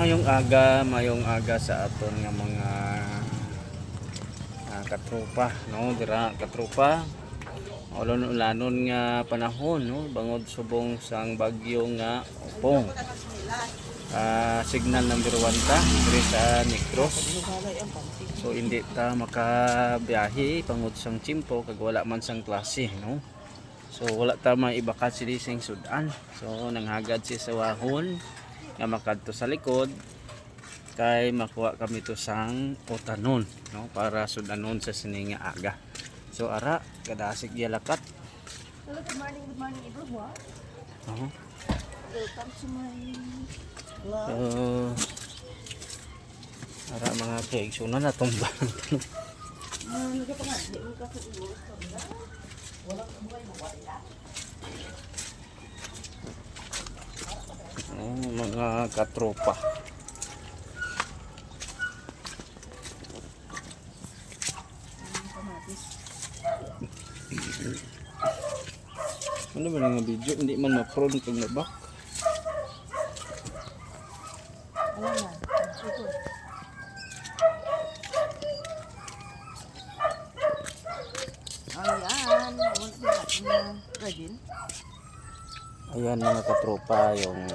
Mayong aga sa aton nga mga katropa, no? Dira katropa. Ulan-ulanon nga panahon, no? Bangod subong sang bagyo nga Opong. Signal number 1 ta diri sa Negros. So hindi ta makabiyahe pangod sang Chimpo kag wala man sang klase, no? So wala ta maibakat si sing sudan. So nanghagad si sa wahon nga makadto sa likod kay makuha kami to sang utanon, no, para sudanon sa sininga aga. So ara kadasig gyalakat. Hello, good morning everyone. Welcome to my vlog. Ara mga kaigsunan na tumba. Mga katropa. Ano ba nga video? Hindi man ma-front pag na-back. Alam na, ito. Ayan, ayan mga katropa yung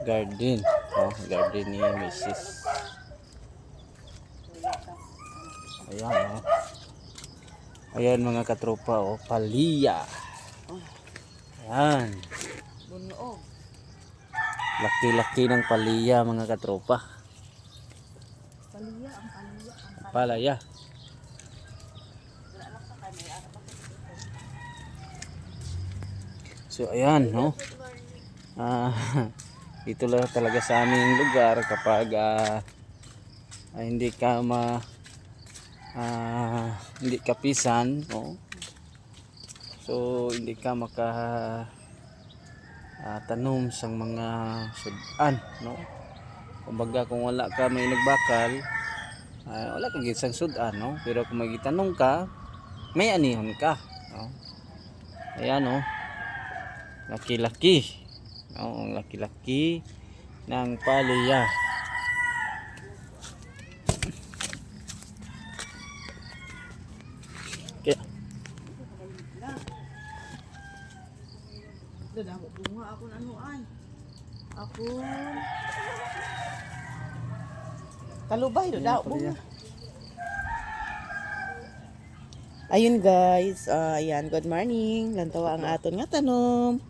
garden, oh, garden ni Mrs. Ayan, oh. Ayan mga katropa, oh, palya. Ayan. Bunuog. Laki-laki ng palya mga katropa. Palya, ang Palaya. So ayan, no. Ito lang talaga sa aming lugar kapag hindi ka hindi ka pisan, no. So hindi ka maka tanom sang mga sudan, no. Kumbaga kung wala ka may nagbakal, wala kang gisang sudan, no. Pero kung magitanong ka, may anihon ka, no. Ayan, no. Laki-laki, no, laki-laki ng palya. Okay. Dadamo bunga ako ano ay. Ako kalubay do daw bunga. Ayun guys, ayan, good morning. Lantawa ang aton nga tanom.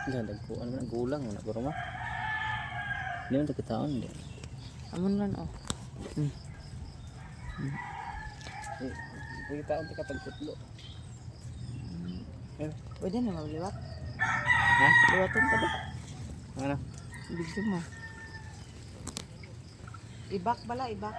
Ganda ko ano man gulang na guro mo. Hindi man takitaon din. Amon lan oh. Kita ang kapagputlo. Pwede na magliwat. Ha? Liwaton pa ba? Ano? Bigyan mo. Ibak bala, ibak.